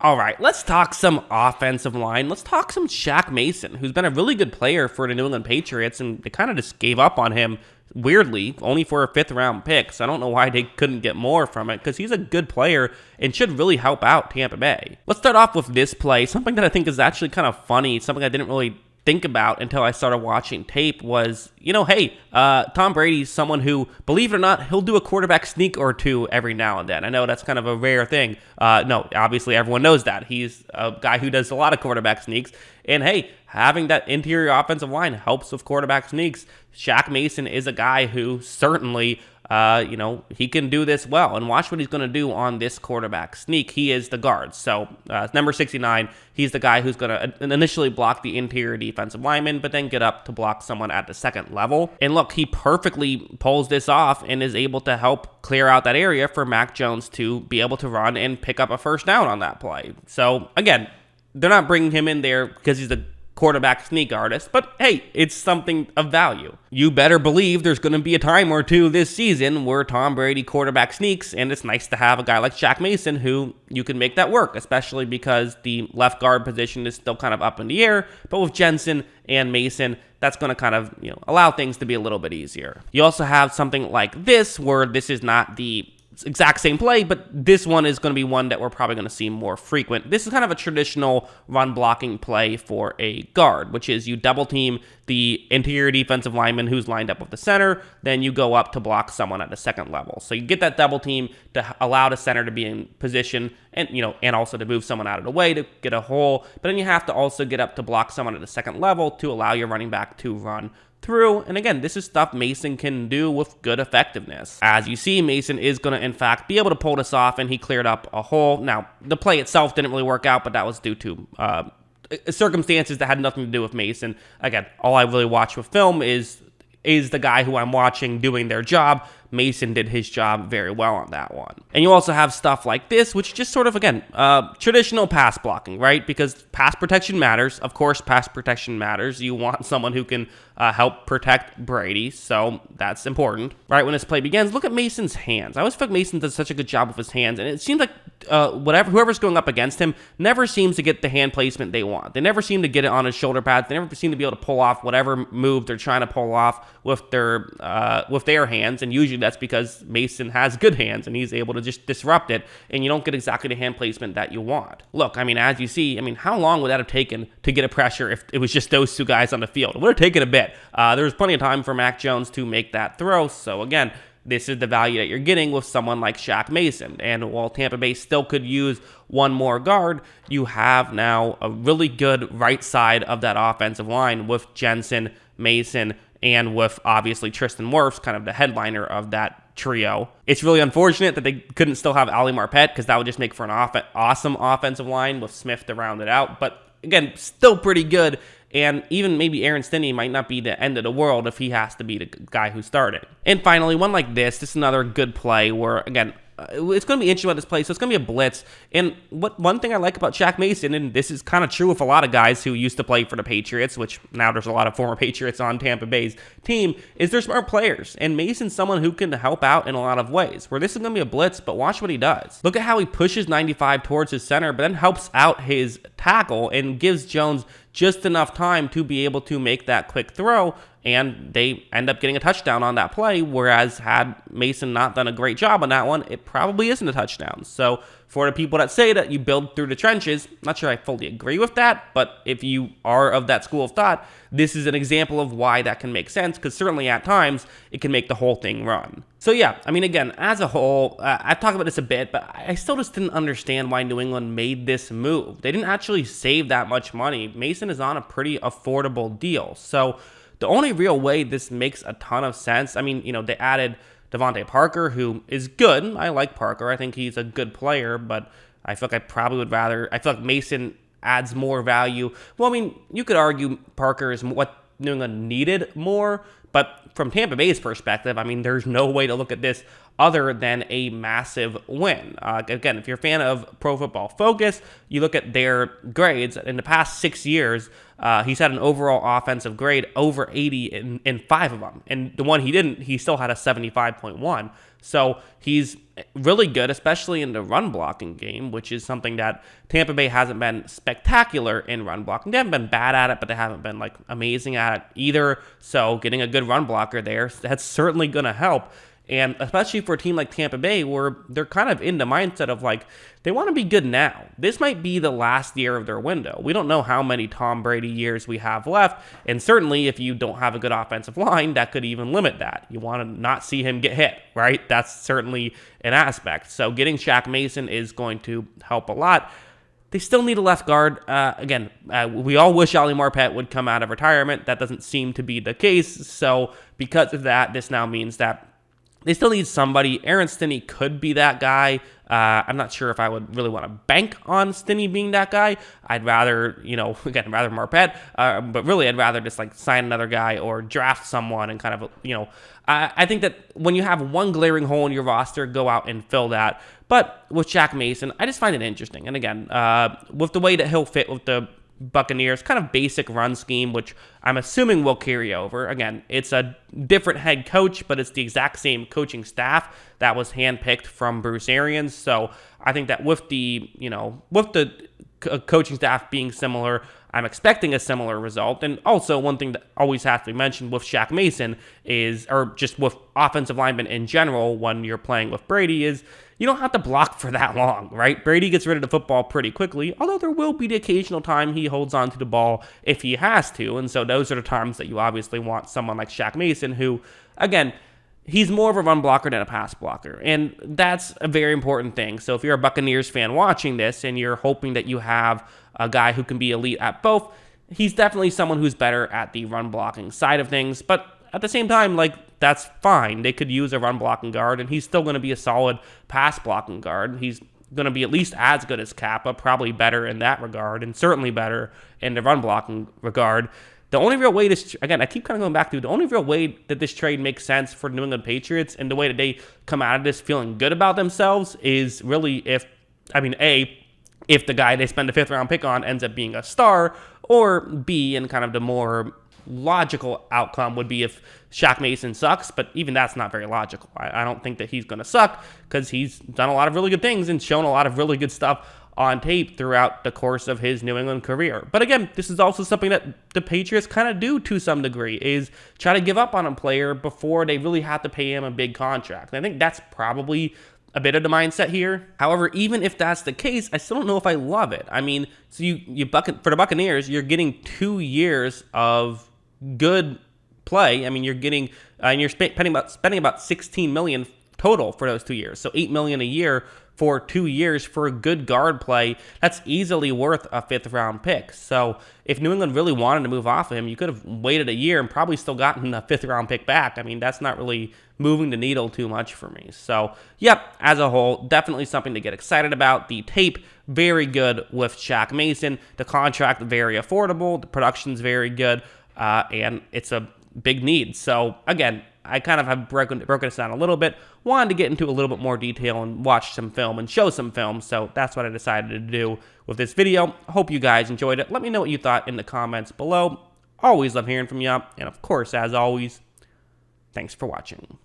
All right, let's talk some offensive line. Let's talk some Shaq Mason, who's been a really good player for the New England Patriots, and they kind of just gave up on him, weirdly, only for a 5th-round pick. So I don't know why they couldn't get more from it, because he's a good player and should really help out Tampa Bay. Let's start off with this play. Something that I think is actually kind of funny, something I didn't really think about until I started watching tape was, hey, Tom Brady's someone who, believe it or not, he'll do a quarterback sneak or two every now and then. I know that's kind of a rare thing. No, obviously everyone knows that. He's a guy who does a lot of quarterback sneaks. And hey, having that interior offensive line helps with quarterback sneaks. Shaq Mason is a guy who certainly, he can do this well. And watch what he's going to do on this quarterback sneak. He is the guard. So number 69, he's the guy who's going to initially block the interior defensive lineman, but then get up to block someone at the second level. And look, he perfectly pulls this off and is able to help clear out that area for Mac Jones to be able to run and pick up a first down on that play. So again, they're not bringing him in there because he's the quarterback sneak artist, but hey, it's something of value. You better believe there's going to be a time or two this season where Tom Brady quarterback sneaks, and it's nice to have a guy like Shaq Mason who you can make that work, especially because the left guard position is still kind of up in the air, but with Jensen and Mason, that's going to kind of, allow things to be a little bit easier. You also have something like this, where this is not the exact same play, but this one is going to be one that we're probably going to see more frequent. This is kind of a traditional run blocking play for a guard, which is you double team the interior defensive lineman who's lined up with the center, then you go up to block someone at the second level. So you get that double team to allow the center to be in position and, and also to move someone out of the way to get a hole, but then you have to also get up to block someone at the second level to allow your running back to run through. And again, this is stuff Mason can do with good effectiveness. As you see, Mason is going to, in fact, be able to pull this off, and he cleared up a hole. Now, the play itself didn't really work out, but that was due to circumstances that had nothing to do with Mason. Again, all I really watch with film is the guy who I'm watching doing their job. Mason did his job very well on that one. And you also have stuff like this, which just sort of, again, traditional pass blocking, right? Because pass protection matters. Of course, pass protection matters. You want someone who can help protect Brady, so that's important. Right when this play begins, look at Mason's hands. I always feel like Mason does such a good job with his hands, and it seems like whoever's going up against him never seems to get the hand placement they want. They never seem to get it on his shoulder pads. They never seem to be able to pull off whatever move they're trying to pull off with their hands, and usually that's because Mason has good hands and he's able to just disrupt it, and you don't get exactly the hand placement that you want. Look, as you see, how long would that have taken to get a pressure if it was just those two guys on the field? It would have taken a bit. There was plenty of time for Mac Jones to make that throw, so again, this is the value that you're getting with someone like Shaq Mason. And while Tampa Bay still could use one more guard, you have now a really good right side of that offensive line with Jensen, Mason, and with obviously Tristan Wirfs, kind of the headliner of that trio. It's really unfortunate that they couldn't still have Ali Marpet, because that would just make for an awesome offensive line with Smith to round it out. But again, still pretty good. And even maybe Aaron Stinney might not be the end of the world if he has to be the guy who started. And finally, one like this is another good play where, again, it's going to be interesting about this play, so it's going to be a blitz. And one thing I like about Shaq Mason, and this is kind of true with a lot of guys who used to play for the Patriots, which now there's a lot of former Patriots on Tampa Bay's team, is they're smart players. And Mason's someone who can help out in a lot of ways, where this is going to be a blitz, but watch what he does. Look at how he pushes 95 towards his center, but then helps out his tackle and gives Jones just enough time to be able to make that quick throw, and they end up getting a touchdown on that play, whereas had Mason not done a great job on that one, it probably isn't a touchdown. So for the people that say that you build through the trenches, not sure I fully agree with that, but if you are of that school of thought, this is an example of why that can make sense, because certainly at times it can make the whole thing run. So yeah, again, as a whole, I've talked about this a bit, but I still just didn't understand why New England made this move. They didn't actually save that much money. Mason is on a pretty affordable deal. So the only real way this makes a ton of sense, they added Devontae Parker, who is good. I like Parker. I think he's a good player, but I feel like I feel like Mason adds more value. Well, you could argue Parker is what New England needed more, but from Tampa Bay's perspective, there's no way to look at this other than a massive win. Again, if you're a fan of Pro Football Focus, you look at their grades. In the past 6 years, he's had an overall offensive grade over 80 in 5 of them. And the one he didn't, he still had a 75.1. So he's really good, especially in the run blocking game, which is something that Tampa Bay hasn't been spectacular in run blocking. They haven't been bad at it, but they haven't been like amazing at it either. So getting a good run blocker there, that's certainly going to help. And especially for a team like Tampa Bay, where they're kind of in the mindset of like, they want to be good now. This might be the last year of their window. We don't know how many Tom Brady years we have left. And certainly if you don't have a good offensive line, that could even limit that. You want to not see him get hit, right? That's certainly an aspect. So getting Shaq Mason is going to help a lot. They still need a left guard. We all wish Ali Marpet would come out of retirement. That doesn't seem to be the case. So because of that, this now means that they still need somebody. Aaron Stinney could be that guy. I'm not sure if I would really want to bank on Stinney being that guy. I'd rather, rather Marpet. But really, I'd rather just like sign another guy or draft someone and kind of, I think that when you have one glaring hole in your roster, go out and fill that. But with Shaq Mason, I just find it interesting. And again, with the way that he'll fit with the Buccaneers, kind of basic run scheme, which I'm assuming will carry over. Again, it's a different head coach, but it's the exact same coaching staff that was handpicked from Bruce Arians. So I think that with the coaching staff being similar, I'm expecting a similar result. And also one thing that always has to be mentioned with Shaq Mason is, or just with offensive linemen in general when you're playing with Brady, is you don't have to block for that long, right? Brady gets rid of the football pretty quickly, although there will be the occasional time he holds on to the ball if he has to. And so those are the times that you obviously want someone like Shaq Mason who, again, he's more of a run blocker than a pass blocker. And that's a very important thing. So if you're a Buccaneers fan watching this and you're hoping that you have a guy who can be elite at both, he's definitely someone who's better at the run blocking side of things. But at the same time, that's fine. They could use a run blocking guard, and he's still going to be a solid pass blocking guard. He's going to be at least as good as Kappa, probably better in that regard, and certainly better in the run blocking regard. The only real way I keep kind of going back to the only real way that this trade makes sense for the New England Patriots and the way that they come out of this feeling good about themselves is really if the guy they spend a 5th round pick on ends up being a star, or B, and kind of the more logical outcome would be if Shaq Mason sucks, but even that's not very logical. I don't think that he's going to suck because he's done a lot of really good things and shown a lot of really good stuff on tape throughout the course of his New England career. But again, this is also something that the Patriots kind of do to some degree, is try to give up on a player before they really have to pay him a big contract. And I think that's probably a bit of the mindset here. However, even if that's the case, I still don't know if I love it. I mean, so for the Buccaneers, you're getting 2 years of good play. I mean, you're getting and you're spending about $16 million total for those 2 years. So $8 million a year for 2 years for a good guard play. That's easily worth a 5th round pick. So if New England really wanted to move off of him, you could have waited a year and probably still gotten a 5th round pick back. I mean, that's not really moving the needle too much for me. So, yep, as a whole, definitely something to get excited about. The tape, very good with Shaq Mason. The contract, very affordable. The production's very good. And it's a big need. So, again, I kind of have broken this down a little bit. Wanted to get into a little bit more detail and watch some film and show some film. So that's what I decided to do with this video. Hope you guys enjoyed it. Let me know what you thought in the comments below. Always love hearing from you. And of course, as always, thanks for watching.